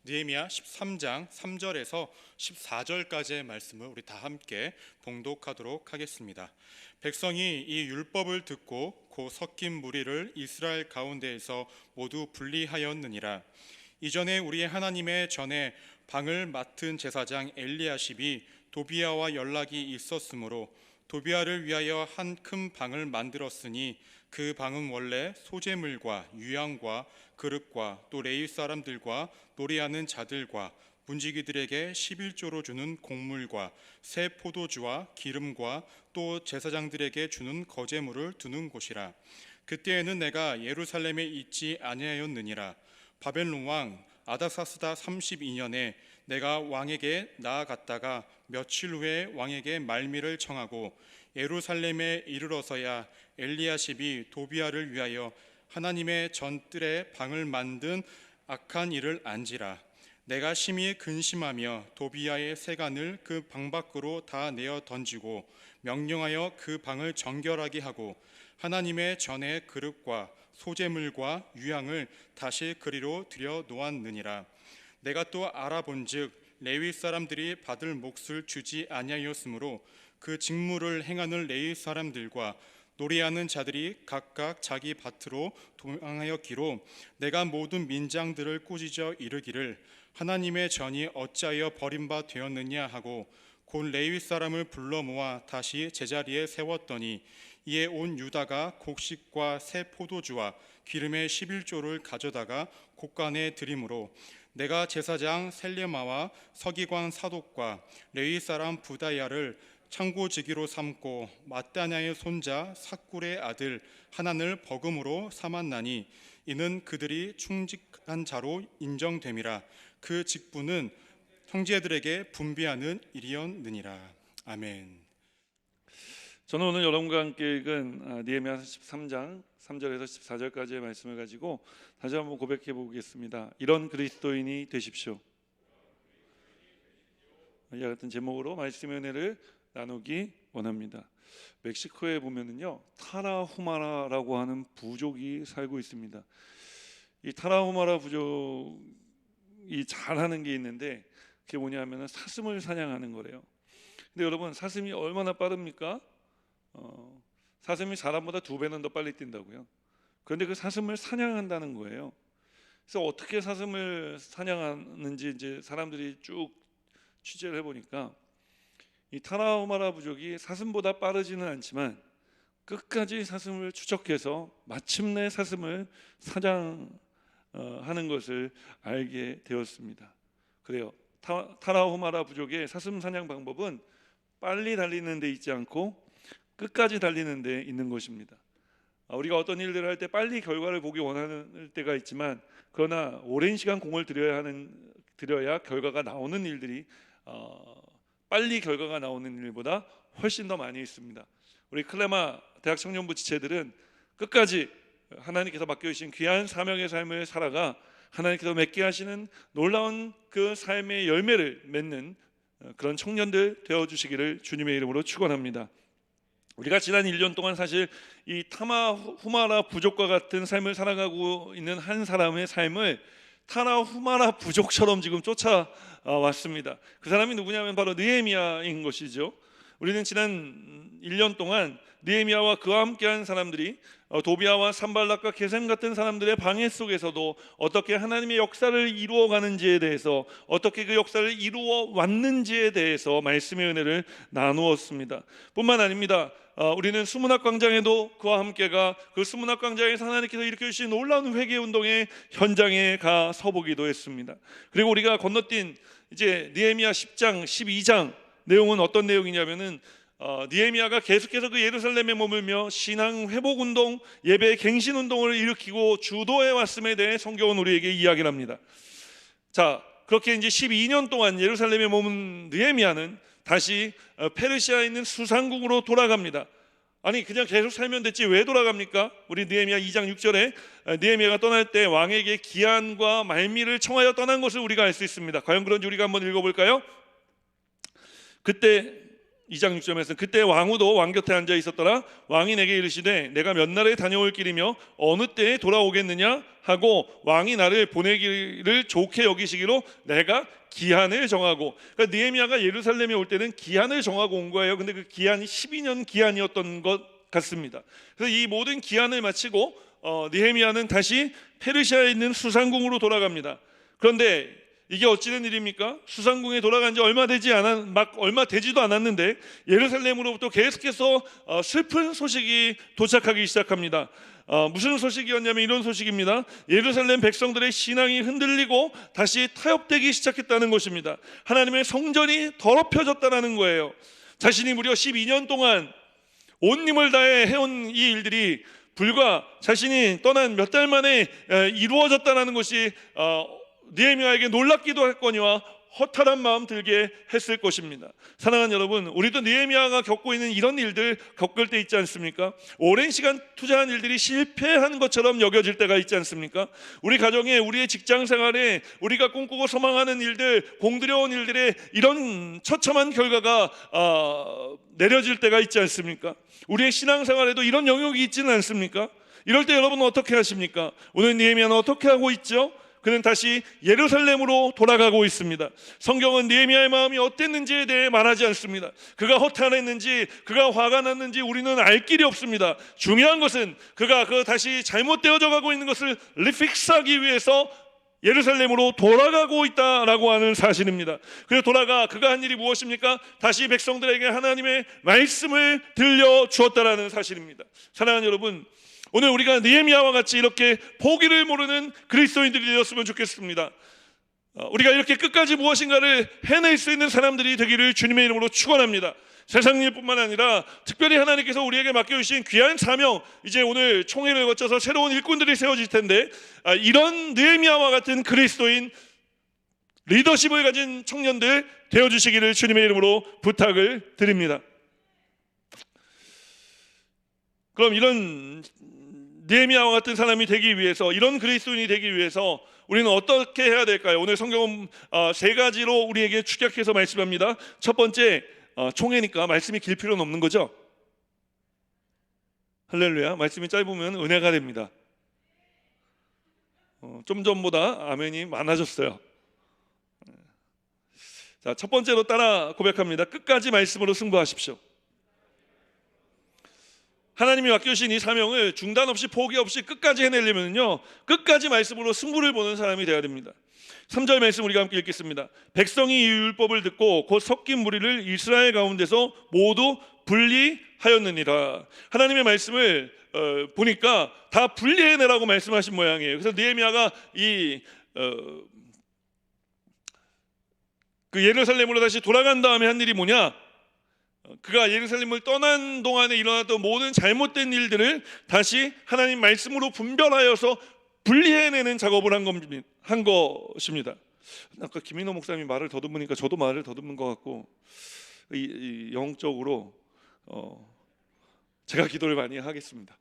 느헤미야 13장 3절에서 14절까지의 말씀을 우리 다 함께 봉독하도록 하겠습니다. 백성이 이 율법을 듣고 그 섞인 무리를 이스라엘 가운데에서 모두 분리하였느니라. 이전에 우리 하나님의 전에 방을 맡은 제사장 엘리야십이 도비야와 연락이 있었으므로 도비야를 위하여 한 큰 방을 만들었으니 그 방은 원래 소재물과 유향과 그릇과 또 레위 사람들과 노래하는 자들과 문지기들에게 11조로 주는 곡물과 새 포도주와 기름과 또 제사장들에게 주는 거제물을 두는 곳이라. 그때에는 내가 예루살렘에 있지 아니하였느니라. 바벨론 왕 아닥사스다 32년에 내가 왕에게 나아갔다가 며칠 후에 왕에게 말미를 청하고 예루살렘에 이르러서야 엘리야십이 도비야를 위하여 하나님의 전뜰에 방을 만든 악한 일을 안지라. 내가 심히 근심하며 도비야의 세간을 그 방 밖으로 다 내어 던지고 명령하여 그 방을 정결하게 하고 하나님의 전의 그릇과 소재물과 유향을 다시 그리로 들여 놓았느니라. 내가 또 알아본즉 레위 사람들이 받을 몫을 주지 아니하였으므로 그 직무를 행하는 레위 사람들과 노래하는 자들이 각각 자기 밭으로 도망하였기로 내가 모든 민장들을 꾸짖어 이르기를 하나님의 전이 어찌하여 버림바 되었느냐 하고 곧 레위 사람을 불러 모아 다시 제자리에 세웠더니 이에 온 유다가 곡식과 새 포도주와 기름의 11조를 가져다가 곳간에 드림으로 내가 제사장 셀레마와 서기관 사독과 레위 사람 부다야를 창고지기로 삼고 마따냐의 손자 삭굴의 아들 하난을 버금으로 삼았나니 이는 그들이 충직한 자로 인정됨이라. 그 직분은 형제들에게 분비하는 일이었느니라. 아멘. 저는 오늘 여러분과 함께 읽은 느헤미야 13장 3절에서 14절까지의 말씀을 가지고 다시 한번 고백해 보겠습니다. 이런 그리스도인이 되십시오. 이와 같은 제목으로 말씀의 은혜를 나누기 원합니다. 멕시코에 보면은요 타라후마라라고 하는 부족이 살고 있습니다. 이 타라후마라 부족이 잘하는 게 있는데 그게 뭐냐면은 사슴을 사냥하는 거래요. 근데 여러분 사슴이 얼마나 빠릅니까? 사슴이 사람보다 2배는 더 빨리 뛴다고요. 그런데 그 사슴을 사냥한다는 거예요. 그래서 어떻게 사슴을 사냥하는지 이제 사람들이 쭉 취재를 해보니까 이 타라후마라 부족이 사슴보다 빠르지는 않지만 끝까지 사슴을 추적해서 마침내 사슴을 사냥하는 것을 알게 되었습니다. 그래요. 타라후마라 부족의 사슴 사냥 방법은 빨리 달리는 데 있지 않고 끝까지 달리는 데 있는 것입니다. 우리가 어떤 일들을 할 때 빨리 결과를 보기 원하는 때가 있지만 그러나 오랜 시간 공을 들여야 결과가 나오는 일들이 빨리 결과가 나오는 일보다 훨씬 더 많이 있습니다. 우리 클레마 대학 청년부 지체들은 끝까지 하나님께서 맡겨주신 귀한 사명의 삶을 살아가 하나님께서 맺게 하시는 놀라운 그 삶의 열매를 맺는 그런 청년들 되어주시기를 주님의 이름으로 축원합니다. 우리가 지난 1년 동안 사실 이 타라후마라 부족과 같은 삶을 살아가고 있는 한 사람의 삶을 타라후마라 부족처럼 지금 쫓아왔습니다. 그 사람이 누구냐면 바로 느헤미야인 것이죠. 우리는 지난 1년 동안 느헤미야와 그와 함께한 사람들이 도비야와 산발락과 게셈 같은 사람들의 방해 속에서도 어떻게 하나님의 역사를 이루어가는지에 대해서 어떻게 그 역사를 이루어 왔는지에 대해서 말씀의 은혜를 나누었습니다. 뿐만 아닙니다. 우리는 수문학 광장에도 그와 함께가 그 수문학 광장에서 하나님께서 일으켜주신 놀라운 회개운동의 현장에 가 서보기도 했습니다. 그리고 우리가 건너뛴 이제 느헤미야 10장 12장 내용은 어떤 내용이냐면은 느헤미야가 계속해서 그 예루살렘에 머물며 신앙 회복 운동, 예배 갱신 운동을 일으키고 주도해 왔음에 대해 성경은 우리에게 이야기를 합니다. 자, 그렇게 이제 12년 동안 예루살렘에 머문 느헤미야는 다시 페르시아에 있는 수상국으로 돌아갑니다. 아니 그냥 계속 살면 됐지 왜 돌아갑니까? 우리 느헤미야 2장 6절에 느헤미야가 떠날 때 왕에게 기한과 말미를 청하여 떠난 것을 우리가 알 수 있습니다. 과연 그런지 우리가 한번 읽어볼까요? 그때 2장 6절에서 그때 왕후도 왕 곁에 앉아 있었더라. 왕이 내게 이르시되 내가 몇 날에 다녀올 길이며 어느 때에 돌아오겠느냐 하고 왕이 나를 보내기를 좋게 여기시기로 내가 기한을 정하고, 그러니까 느헤미야가 예루살렘에 올 때는 기한을 정하고 온 거예요. 근데 그 기한이 12년 기한이었던 것 같습니다. 그래서 이 모든 기한을 마치고 느헤미야는 다시 페르시아에 있는 수상궁으로 돌아갑니다. 그런데 이게 어찌된 일입니까? 수상궁에 돌아간 지 얼마 되지도 않았는데 예루살렘으로부터 계속해서 슬픈 소식이 도착하기 시작합니다. 무슨 소식이었냐면 이런 소식입니다. 예루살렘 백성들의 신앙이 흔들리고 다시 타협되기 시작했다는 것입니다. 하나님의 성전이 더럽혀졌다는 거예요. 자신이 무려 12년 동안 온 힘을 다해 해온 이 일들이 불과 자신이 떠난 몇 달 만에 이루어졌다는 것이 느헤미야에게 놀랍기도 했거니와 허탈한 마음 들게 했을 것입니다. 사랑하는 여러분, 우리도 느헤미야가 겪고 있는 이런 일들 겪을 때 있지 않습니까? 오랜 시간 투자한 일들이 실패한 것처럼 여겨질 때가 있지 않습니까? 우리 가정에, 우리의 직장 생활에 우리가 꿈꾸고 소망하는 일들, 공들여온 일들에 이런 처참한 결과가 내려질 때가 있지 않습니까? 우리의 신앙생활에도 이런 영역이 있지는 않습니까? 이럴 때 여러분은 어떻게 하십니까? 오늘 느헤미야는 어떻게 하고 있죠? 그는 다시 예루살렘으로 돌아가고 있습니다. 성경은 느헤미야의 마음이 어땠는지에 대해 말하지 않습니다. 그가 허탈했는지, 그가 화가 났는지 우리는 알 길이 없습니다. 중요한 것은 그가 다시 잘못되어져 가고 있는 것을 리픽스하기 위해서 예루살렘으로 돌아가고 있다라고 하는 사실입니다. 그래서 그가 한 일이 무엇입니까? 다시 백성들에게 하나님의 말씀을 들려주었다라는 사실입니다. 사랑하는 여러분, 오늘 우리가 느헤미야와 같이 이렇게 포기를 모르는 그리스도인들이 되었으면 좋겠습니다. 우리가 이렇게 끝까지 무엇인가를 해낼 수 있는 사람들이 되기를 주님의 이름으로 축원합니다. 세상 일뿐만 아니라 특별히 하나님께서 우리에게 맡겨주신 귀한 사명, 이제 오늘 총회를 거쳐서 새로운 일꾼들이 세워질 텐데 이런 느헤미야와 같은 그리스도인 리더십을 가진 청년들 되어주시기를 주님의 이름으로 부탁을 드립니다. 그럼 이런 느헤미야와 같은 사람이 되기 위해서, 이런 그리스도인이 되기 위해서 우리는 어떻게 해야 될까요? 오늘 성경은 세 가지로 우리에게 축약해서 말씀합니다. 첫 번째, 총회니까 말씀이 길 필요는 없는 거죠? 할렐루야. 말씀이 짧으면 은혜가 됩니다. 좀 전보다 아멘이 많아졌어요. 자, 첫 번째로 따라 고백합니다. 끝까지 말씀으로 승부하십시오. 하나님이 맡겨주신 이 사명을 중단 없이 포기 없이 끝까지 해내려면요, 끝까지 말씀으로 승부를 보는 사람이 되어야 됩니다. 3절 말씀 우리가 함께 읽겠습니다. 백성이 이 율법을 듣고 곧 섞인 무리를 이스라엘 가운데서 모두 분리하였느니라. 하나님의 말씀을 보니까 다 분리해내라고 말씀하신 모양이에요. 그래서 느헤미야가 그 예루살렘으로 다시 돌아간 다음에 한 일이 뭐냐? 그가 예루살렘을 떠난 동안에 일어났던 모든 잘못된 일들을 다시 하나님 말씀으로 분별하여서 분리해내는 작업을 한 것입니다. 아까 김인호 목사님이 말을 더듬으니까 저도 말을 더듬는 것 같고, 영적으로 제가 기도를 많이 하겠습니다.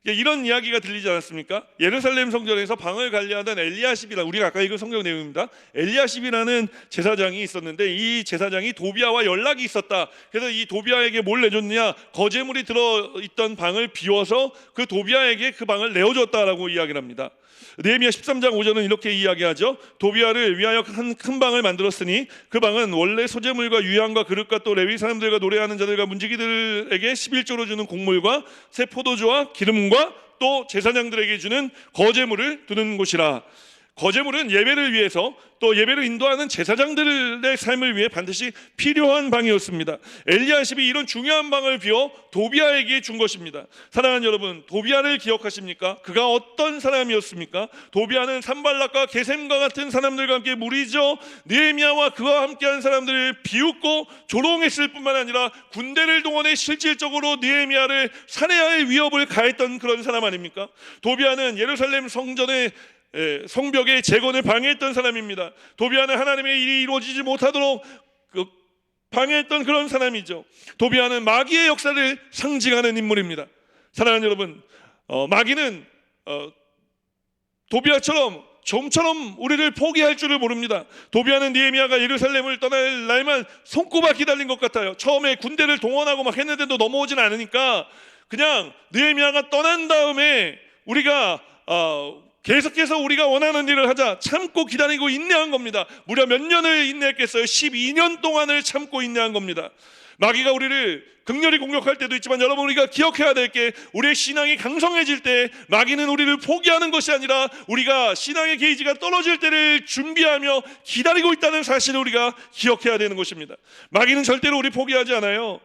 이런 이야기가 들리지 않았습니까? 예루살렘 성전에서 방을 관리하던 엘리야십이라는, 우리가 아까 읽은 성경 내용입니다. 엘리야십이라는 제사장이 있었는데 이 제사장이 도비아와 연락이 있었다. 그래서 이 도비아에게 뭘 내줬느냐? 거제물이 들어있던 방을 비워서 그 도비아에게 그 방을 내어줬다라고 이야기를 합니다. 느헤미야 13장 5절은 이렇게 이야기하죠. 도비아를 위하여 한 큰 방을 만들었으니 그 방은 원래 소재물과 유향과 그릇과 또 레위 사람들과 노래하는 자들과 문지기들에게 11조로 주는 곡물과 새 포도주와 기름과 또 제사장들에게 주는 거제물을 두는 곳이라. 거제물은 예배를 위해서, 또 예배를 인도하는 제사장들의 삶을 위해 반드시 필요한 방이었습니다. 엘리야십이 이런 중요한 방을 비워 도비아에게 준 것입니다. 사랑하는 여러분, 도비아를 기억하십니까? 그가 어떤 사람이었습니까? 도비아는 산발락과 게셈과 같은 사람들과 함께 무리져 느헤미야와 그와 함께한 사람들을 비웃고 조롱했을 뿐만 아니라 군대를 동원해 실질적으로 느헤미야를 살해할 위협을 가했던 그런 사람 아닙니까? 도비아는 예루살렘 성전의 성벽의 재건을 방해했던 사람입니다. 도비아는 하나님의 일이 이루어지지 못하도록 방해했던 그런 사람이죠. 도비아는 마귀의 역사를 상징하는 인물입니다. 사랑하는 여러분, 마귀는 도비아처럼 좀처럼 우리를 포기할 줄을 모릅니다. 도비하는 느헤미야가 예루살렘을 떠날 날만 손꼽아 기다린 것 같아요. 처음에 군대를 동원하고 막 했는데도 넘어오진 않으니까 그냥 느헤미야가 떠난 다음에 우리가 계속해서 우리가 원하는 일을 하자 참고 기다리고 인내한 겁니다. 무려 몇 년을 인내했겠어요? 12년 동안을 참고 인내한 겁니다. 마귀가 우리를 극렬히 공격할 때도 있지만 여러분, 우리가 기억해야 될 게, 우리의 신앙이 강성해질 때 마귀는 우리를 포기하는 것이 아니라 우리가 신앙의 게이지가 떨어질 때를 준비하며 기다리고 있다는 사실을 우리가 기억해야 되는 것입니다. 마귀는 절대로 우리 포기하지 않아요.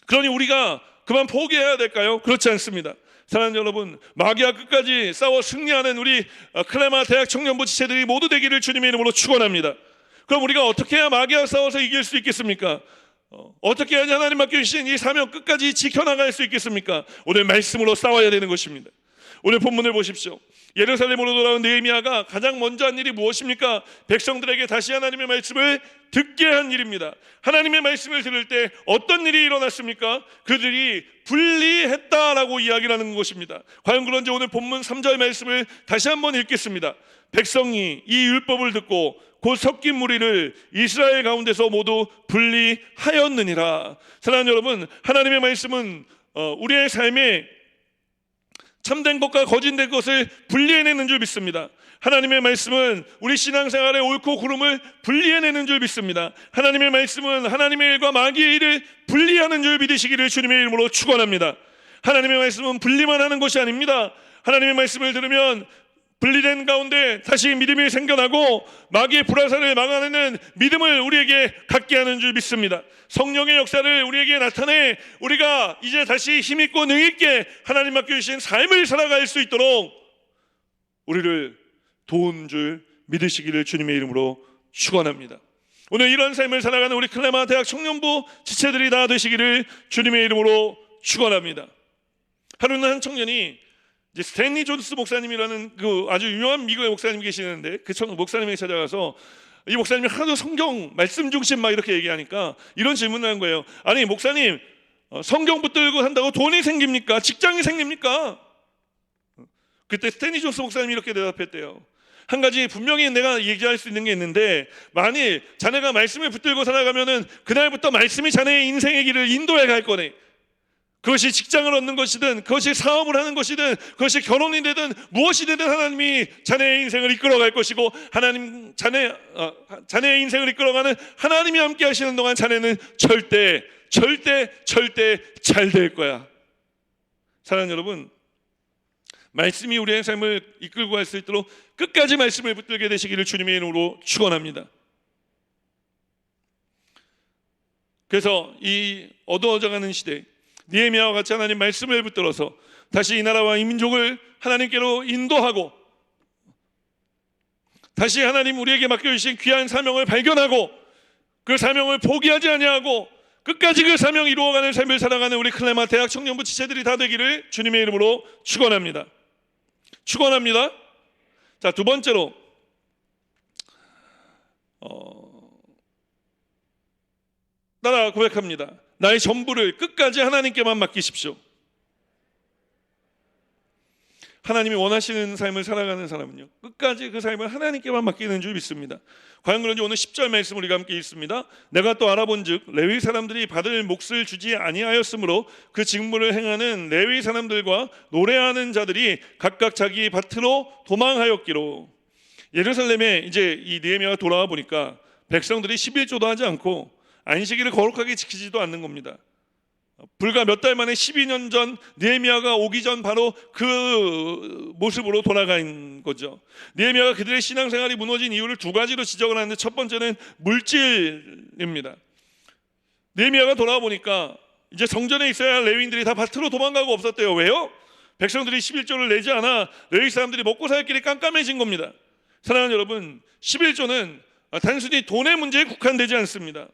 그러니 우리가 그만 포기해야 될까요? 그렇지 않습니다. 사랑하는 여러분, 마귀와 끝까지 싸워 승리하는 우리 클레마 대학 청년부 지체들이 모두 되기를 주님의 이름으로 축원합니다. 그럼 우리가 어떻게 해야 마귀와 싸워서 이길 수 있겠습니까? 어떻게 해야 하나님 맡겨주신 이 사명 끝까지 지켜나갈 수 있겠습니까? 오늘 말씀으로 싸워야 되는 것입니다. 오늘 본문을 보십시오. 예루살렘으로 돌아온 느헤미야가 가장 먼저 한 일이 무엇입니까? 백성들에게 다시 하나님의 말씀을 듣게 한 일입니다. 하나님의 말씀을 들을 때 어떤 일이 일어났습니까? 그들이 분리했다라고 이야기를 하는 것입니다. 과연 그런지 오늘 본문 3절 말씀을 다시 한번 읽겠습니다. 백성이 이 율법을 듣고 곧 섞인 무리를 이스라엘 가운데서 모두 분리하였느니라. 사랑하는 여러분, 하나님의 말씀은 우리의 삶에 참된 것과 거짓된 것을 분리해내는 줄 믿습니다. 하나님의 말씀은 우리 신앙생활의 옳고 그름을 분리해내는 줄 믿습니다. 하나님의 말씀은 하나님의 일과 마귀의 일을 분리하는 줄 믿으시기를 주님의 이름으로 축원합니다. 하나님의 말씀은 분리만 하는 것이 아닙니다. 하나님의 말씀을 들으면 분리된 가운데 다시 믿음이 생겨나고 마귀의 불화살을 막아내는 믿음을 우리에게 갖게 하는 줄 믿습니다. 성령의 역사를 우리에게 나타내 우리가 이제 다시 힘있고 능있게 하나님 맡겨주신 삶을 살아갈 수 있도록 우리를 도운 줄 믿으시기를 주님의 이름으로 축원합니다. 오늘 이런 삶을 살아가는 우리 클레마 대학 청년부 지체들이 다 되시기를 주님의 이름으로 축원합니다. 하루는 한 청년이 이제 스탠리 존스 목사님이라는 그 아주 유명한 미국의 목사님 계시는데 그 목사님에게 찾아가서 이 목사님이 하도 성경 말씀 중심 막 이렇게 얘기하니까 이런 질문을 한 거예요. 아니 목사님, 성경 붙들고 한다고 돈이 생깁니까? 직장이 생깁니까? 그때 스탠리 존스 목사님이 이렇게 대답했대요. 한 가지 분명히 내가 얘기할 수 있는 게 있는데, 만일 자네가 말씀을 붙들고 살아가면은 그날부터 말씀이 자네의 인생의 길을 인도해 갈 거네. 그것이 직장을 얻는 것이든 그것이 사업을 하는 것이든 그것이 결혼이 되든 무엇이 되든 하나님이 자네의 인생을 이끌어갈 것이고, 하나님 자네의 인생을 이끌어가는 하나님이 함께 하시는 동안 자네는 절대 잘 될 거야. 사랑하는 여러분, 말씀이 우리의 삶을 이끌고 갈 수 있도록 끝까지 말씀을 붙들게 되시기를 주님의 이름으로 축원합니다. 그래서 이 어두워져가는 시대, 느헤미야와 같이 하나님 말씀을 붙들어서 다시 이 나라와 이 민족을 하나님께로 인도하고 다시 하나님 우리에게 맡겨주신 귀한 사명을 발견하고 그 사명을 포기하지 아니하고 끝까지 그 사명 이루어가는 삶을 살아가는 우리 클레마 대학 청년부 지체들이 다 되기를 주님의 이름으로 축원합니다. 축원합니다. 자, 두 번째로 따라 고백합니다. 나의 전부를 끝까지 하나님께만 맡기십시오. 하나님이 원하시는 삶을 살아가는 사람은요, 끝까지 그 삶을 하나님께만 맡기는 줄 믿습니다. 과연 그런지 오늘 10절 말씀 우리가 함께 읽습니다. 내가 또 알아본즉 레위 사람들이 받을 몫을 주지 아니하였으므로 그 직무를 행하는 레위 사람들과 노래하는 자들이 각각 자기 밭으로 도망하였기로. 예루살렘에 이제 이 느헤미야가 돌아와 보니까 백성들이 11조도 하지 않고 안식일을 거룩하게 지키지도 않는 겁니다. 불과 몇 달 만에 12년 전 느헤미야가 오기 전 바로 그 모습으로 돌아간 거죠. 느헤미야가 그들의 신앙생활이 무너진 이유를 두 가지로 지적을 하는데, 첫 번째는 물질입니다. 느헤미야가 돌아와 보니까 이제 성전에 있어야 할 레위인들이 다 밭으로 도망가고 없었대요. 왜요? 백성들이 11조를 내지 않아 레위 사람들이 먹고 살 길이 깜깜해진 겁니다. 사랑하는 여러분, 11조는 단순히 돈의 문제에 국한되지 않습니다.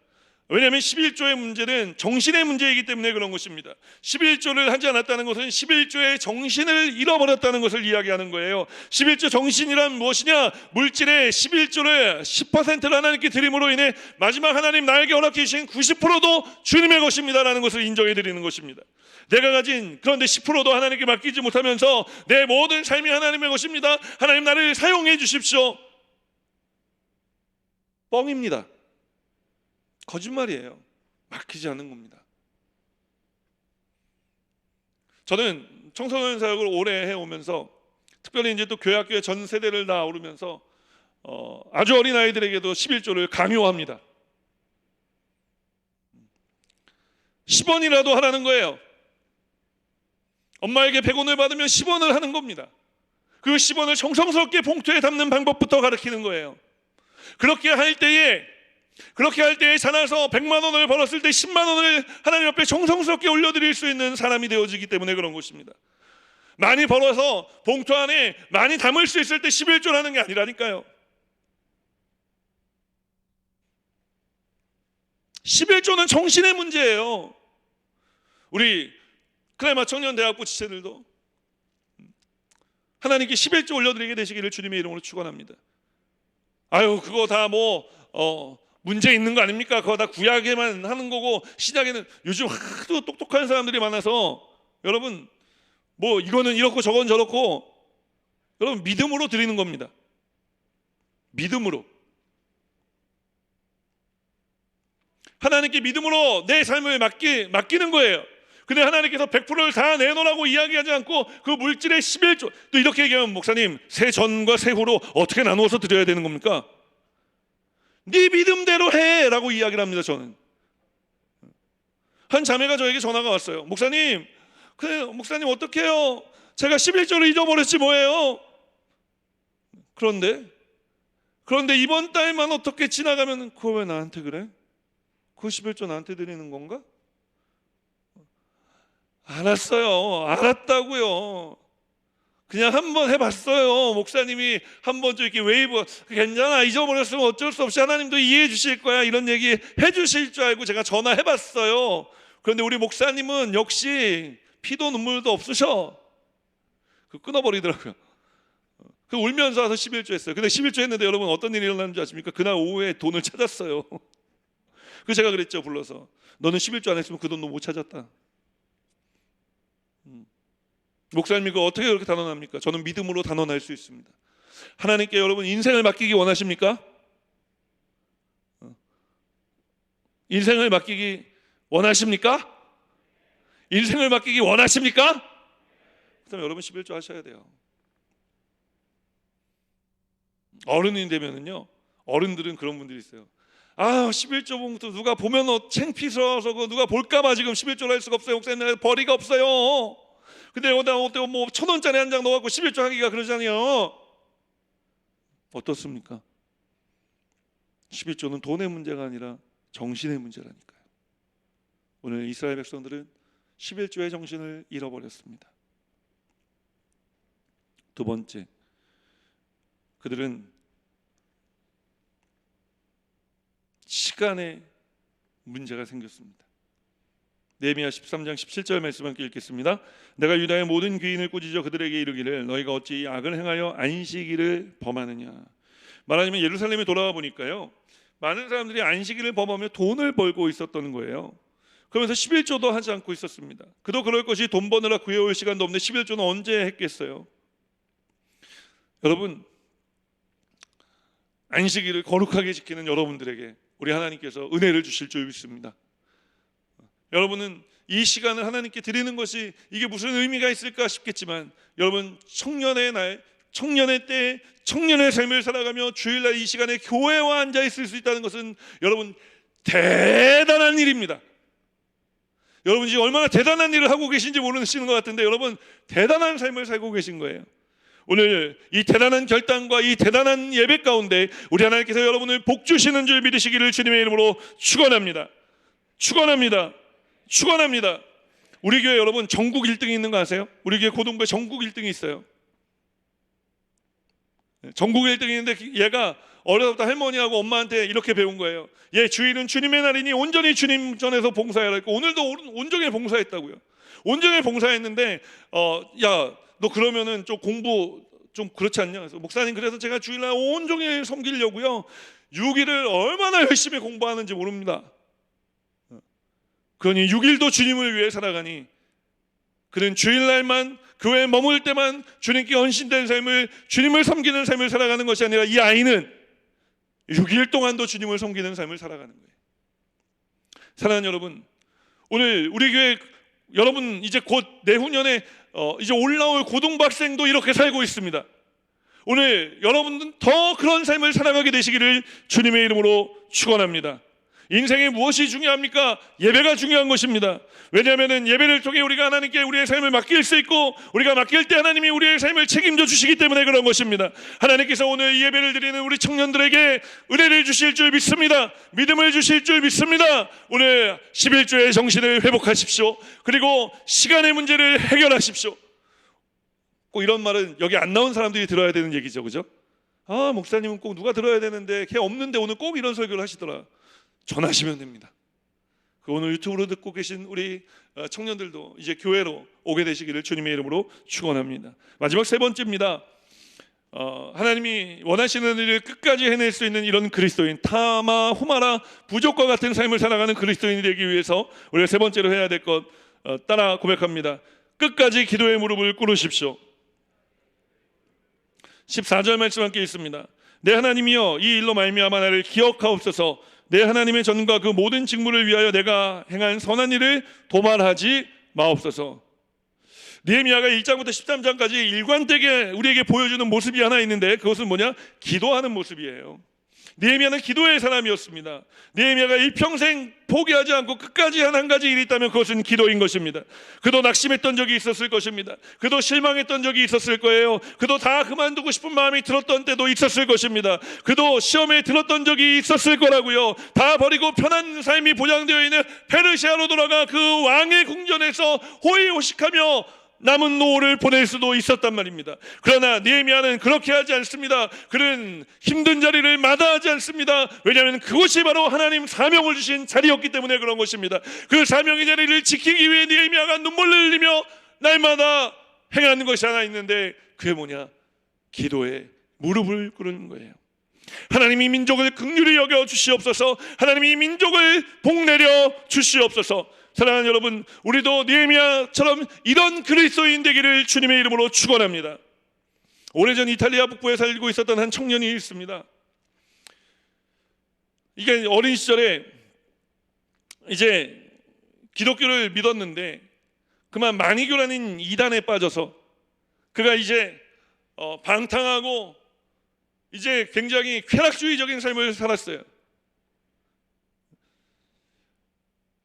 왜냐하면 11조의 문제는 정신의 문제이기 때문에 그런 것입니다. 11조를 하지 않았다는 것은 11조의 정신을 잃어버렸다는 것을 이야기하는 거예요. 11조 정신이란 무엇이냐? 물질의 11조를 10%를 하나님께 드림으로 인해 마지막 하나님 나에게 허락해 주신 90%도 주님의 것입니다라는 것을 인정해 드리는 것입니다. 내가 가진 그런데 10%도 하나님께 맡기지 못하면서 내 모든 삶이 하나님의 것입니다, 하나님 나를 사용해 주십시오, 뻥입니다. 거짓말이에요. 맡기지 않는 겁니다. 저는 청소년 사역을 오래 해오면서 특별히 이제 또 교회학교의 전 세대를 다 오르면서 아주 어린 아이들에게도 11조를 강요합니다. 10원이라도 하라는 거예요. 엄마에게 100원을 받으면 10원을 하는 겁니다. 그 10원을 정성스럽게 봉투에 담는 방법부터 가르치는 거예요. 그렇게 할 때에 자라서 100만 원을 벌었을 때 10만 원을 하나님 앞에 정성스럽게 올려드릴 수 있는 사람이 되어지기 때문에 그런 것입니다. 많이 벌어서 봉투 안에 많이 담을 수 있을 때 11조라는 게 아니라니까요. 11조는 정신의 문제예요. 우리 클레마 청년대학부 지체들도 하나님께 11조 올려드리게 되시기를 주님의 이름으로 축원합니다. 아유, 그거 다 문제 있는 거 아닙니까? 그거 다 구약에만 하는 거고 신약에는 요즘 하도 똑똑한 사람들이 많아서 여러분 이거는 이렇고 저건 저렇고, 여러분 믿음으로 드리는 겁니다. 믿음으로 하나님께 믿음으로 내 삶을 맡기는 거예요. 근데 하나님께서 100%를 다 내놓으라고 이야기하지 않고 그 물질의 11조, 또 이렇게 얘기하면 목사님 새 전과 새 후로 어떻게 나누어서 드려야 되는 겁니까? 네 믿음대로 해 라고 이야기를 합니다. 저는 한 자매가 저에게 전화가 왔어요. 목사님 어떡해요? 제가 11조를 잊어버렸지 뭐예요? 그런데 이번 달만 어떻게 지나가면 그거 왜 나한테 그래? 그 11조 나한테 드리는 건가? 알았다고요. 그냥 한번 해봤어요. 목사님이 한번 좀 이렇게 웨이브, 괜찮아, 잊어버렸으면 어쩔 수 없이 하나님도 이해해 주실 거야, 이런 얘기 해주실 줄 알고 제가 전화해봤어요. 그런데 우리 목사님은 역시 피도 눈물도 없으셔. 끊어버리더라고요. 울면서 와서 11조 했어요. 근데 11조 했는데 여러분 어떤 일이 일어나는 줄 아십니까? 그날 오후에 돈을 찾았어요. 그래서 제가 그랬죠, 불러서. 너는 11조 안 했으면 그 돈 너 못 찾았다. 목사님이 그거 어떻게 그렇게 단언합니까? 저는 믿음으로 단언할 수 있습니다. 하나님께 여러분 인생을 맡기기 원하십니까? 인생을 맡기기 원하십니까? 인생을 맡기기 원하십니까? 그럼 여러분 11조 하셔야 돼요. 어른이 되면은요, 어른들은 그런 분들이 있어요. 11조 봉투 누가 보면 창피스러워서 누가 볼까봐 지금 11조를 할 수가 없어요. 목사님 내가 벌이가 없어요. 근데 여기다 1,000원짜리 한 장 넣어갖고 11조 하기가 그러잖아요. 어떻습니까? 11조는 돈의 문제가 아니라 정신의 문제라니까요. 오늘 이스라엘 백성들은 11조의 정신을 잃어버렸습니다. 두 번째, 그들은 시간에 문제가 생겼습니다. 느헤미야 13장 17절 말씀 함께 읽겠습니다. 내가 유다의 모든 귀인을 꾸짖어 그들에게 이르기를 너희가 어찌 이 악을 행하여 안식일을 범하느냐. 말하자면 예루살렘에 돌아와 보니까요, 많은 사람들이 안식일을 범하며 돈을 벌고 있었던 거예요. 그러면서 11조도 하지 않고 있었습니다. 그도 그럴 것이 돈 버느라 구해올 시간도 없는데 11조는 언제 했겠어요? 여러분, 안식일을 거룩하게 지키는 여러분들에게 우리 하나님께서 은혜를 주실 줄 믿습니다. 여러분은 이 시간을 하나님께 드리는 것이 이게 무슨 의미가 있을까 싶겠지만, 여러분 청년의 날, 청년의 때, 청년의 삶을 살아가며 주일날 이 시간에 교회와 앉아 있을 수 있다는 것은 여러분 대단한 일입니다. 여러분 지금 얼마나 대단한 일을 하고 계신지 모르시는 것 같은데 여러분 대단한 삶을 살고 계신 거예요. 오늘 이 대단한 결단과 이 대단한 예배 가운데 우리 하나님께서 여러분을 복 주시는 줄 믿으시기를 주님의 이름으로 축원합니다. 축원합니다. 축원합니다. 우리 교회 여러분 전국 1등이 있는 거 아세요? 우리 교회 고등부에 전국 1등이 있어요. 전국 1등인데 얘가 어려서부터 할머니하고 엄마한테 이렇게 배운 거예요. 예, 주일은 주님의 날이니 온전히 주님 전에서 봉사해라 했고, 오늘도 온종일 봉사했다고요. 온종일 봉사했는데 야, 너 그러면은 좀 공부 좀 그렇지 않냐? 그래서 목사님, 그래서 제가 주일날 온종일 섬기려고요, 6일을 얼마나 열심히 공부하는지 모릅니다. 그러니 6일도 주님을 위해 살아가니 그는 주일날만 교회에 머물 때만 주님께 헌신된 삶을, 주님을 섬기는 삶을 살아가는 것이 아니라 이 아이는 6일 동안도 주님을 섬기는 삶을 살아가는 거예요. 사랑하는 여러분, 오늘 우리 교회 여러분 이제 곧 내후년에 이제 올라올 고등학생도 이렇게 살고 있습니다. 오늘 여러분은 더 그런 삶을 살아가게 되시기를 주님의 이름으로 축원합니다. 인생에 무엇이 중요합니까? 예배가 중요한 것입니다. 왜냐하면 예배를 통해 우리가 하나님께 우리의 삶을 맡길 수 있고, 우리가 맡길 때 하나님이 우리의 삶을 책임져 주시기 때문에 그런 것입니다. 하나님께서 오늘 이 예배를 드리는 우리 청년들에게 은혜를 주실 줄 믿습니다. 믿음을 주실 줄 믿습니다. 오늘 11조의 정신을 회복하십시오. 그리고 시간의 문제를 해결하십시오. 꼭 이런 말은 여기 안 나온 사람들이 들어야 되는 얘기죠, 그죠? 아, 목사님은 꼭 누가 들어야 되는데 걔 없는데 오늘 꼭 이런 설교를 하시더라. 전하시면 됩니다. 오늘 유튜브로 듣고 계신 우리 청년들도 이제 교회로 오게 되시기를 주님의 이름으로 축원합니다. 마지막 세 번째입니다. 하나님이 원하시는 일을 끝까지 해낼 수 있는 이런 그리스도인, 타마 후마라 부족과 같은 삶을 살아가는 그리스도인이 되기 위해서 우리가 세 번째로 해야 될 것 따라 고백합니다. 끝까지 기도의 무릎을 꿇으십시오. 14절 말씀 함께 있습니다. 내 하나님이여, 이 일로 말미암아 나를 기억하옵소서. 내 하나님의 전과 그 모든 직무를 위하여 내가 행한 선한 일을 도말하지 마옵소서. 느헤미야가 1장부터 13장까지 일관되게 우리에게 보여주는 모습이 하나 있는데, 그것은 뭐냐? 기도하는 모습이에요. 느헤미야는 기도의 사람이었습니다. 느헤미야가 일평생 포기하지 않고 끝까지 한 가지 일이 있다면 그것은 기도인 것입니다. 그도 낙심했던 적이 있었을 것입니다. 그도 실망했던 적이 있었을 거예요. 그도 다 그만두고 싶은 마음이 들었던 때도 있었을 것입니다. 그도 시험에 들었던 적이 있었을 거라고요. 다 버리고 편한 삶이 보장되어 있는 페르시아로 돌아가 그 왕의 궁전에서 호의호식하며 남은 노후를 보낼 수도 있었단 말입니다. 그러나 느헤미야는 그렇게 하지 않습니다. 그는 힘든 자리를 마다하지 않습니다. 왜냐하면 그것이 바로 하나님 사명을 주신 자리였기 때문에 그런 것입니다. 그 사명의 자리를 지키기 위해 느헤미야가 눈물을 흘리며 날마다 행하는 것이 하나 있는데, 그게 뭐냐? 기도에 무릎을 꿇는 거예요. 하나님이 민족을 긍휼히 여겨 주시옵소서. 하나님이 민족을 복내려 주시옵소서. 사랑하는 여러분, 우리도 느헤미야처럼 이런 그리스도인 되기를 주님의 이름으로 축원합니다. 오래전 이탈리아 북부에 살고 있었던 한 청년이 있습니다. 이게 어린 시절에 이제 기독교를 믿었는데 그만 마니교라는 이단에 빠져서 그가 이제 방탕하고 이제 굉장히 쾌락주의적인 삶을 살았어요.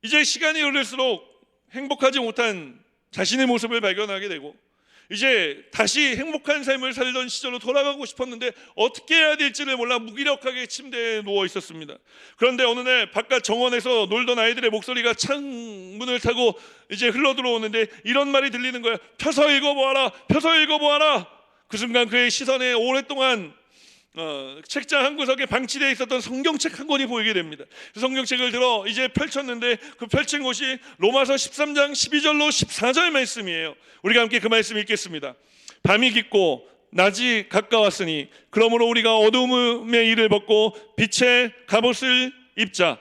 이제 시간이 흐를수록 행복하지 못한 자신의 모습을 발견하게 되고, 이제 다시 행복한 삶을 살던 시절로 돌아가고 싶었는데 어떻게 해야 될지를 몰라 무기력하게 침대에 누워 있었습니다. 그런데 어느 날 바깥 정원에서 놀던 아이들의 목소리가 창문을 타고 이제 흘러 들어오는데 이런 말이 들리는 거예요. 펴서 읽어보아라, 펴서 읽어보아라. 그 순간 그의 시선에 오랫동안 책장 한 구석에 방치되어 있었던 성경책 한 권이 보이게 됩니다. 그 성경책을 들어 이제 펼쳤는데 그 펼친 곳이 로마서 13장 12절로 14절 말씀이에요. 우리가 함께 그 말씀 읽겠습니다. 밤이 깊고 낮이 가까웠으니 그러므로 우리가 어두움의 일을 벗고 빛의 갑옷을 입자.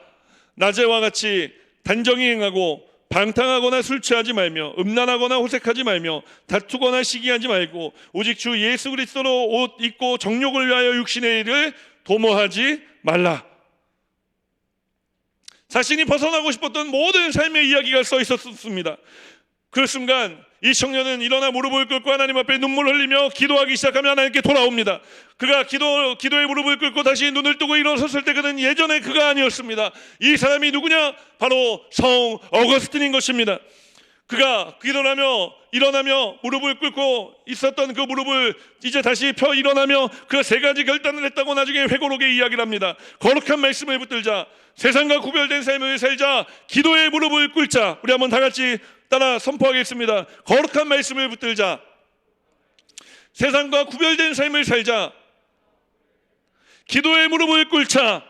낮에와 같이 단정히 행하고 방탕하거나 술 취하지 말며 음란하거나 호색하지 말며 다투거나 시기하지 말고 오직 주 예수 그리스도로 옷 입고 정욕을 위하여 육신의 일을 도모하지 말라. 자신이 벗어나고 싶었던 모든 삶의 이야기가 써 있었습니다. 그 순간 이 청년은 일어나 무릎을 꿇고 하나님 앞에 눈물을 흘리며 기도하기 시작하며 하나님께 돌아옵니다. 그가 기도의 무릎을 꿇고 다시 눈을 뜨고 일어섰을 때 그는 예전의 그가 아니었습니다. 이 사람이 누구냐? 바로 성 어거스틴인 것입니다. 그가 일어나며 무릎을 꿇고 있었던 그 무릎을 이제 다시 펴 일어나며 그 세 가지 결단을 했다고 나중에 회고록에 이야기를 합니다. 거룩한 말씀을 붙들자, 세상과 구별된 삶을 살자, 기도의 무릎을 꿇자. 우리 한번 다 같이 따라 선포하겠습니다. 거룩한 말씀을 붙들자, 세상과 구별된 삶을 살자, 기도의 무릎을 꿇자.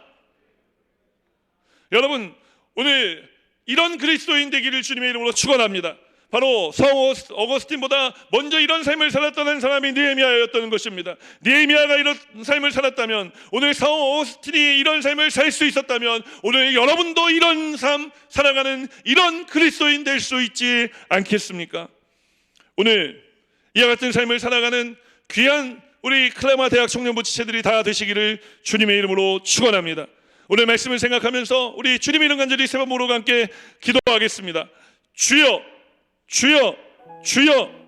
여러분, 오늘 이런 그리스도인 되기를 주님의 이름으로 축원합니다. 바로 성 어거스틴보다 먼저 이런 삶을 살았던 한 사람이 느헤미야였던 것입니다. 느헤미야가 이런 삶을 살았다면, 오늘 성 어거스틴이 이런 삶을 살 수 있었다면, 오늘 여러분도 이런 삶 살아가는 이런 그리스도인 될 수 있지 않겠습니까? 오늘 이와 같은 삶을 살아가는 귀한 우리 클레마 대학 청년부 지체들이 다 되시기를 주님의 이름으로 축원합니다. 오늘 말씀을 생각하면서 우리 주님의 이름 간절히 세 번 부르고 함께 기도하겠습니다. 주여, 주여, 주여.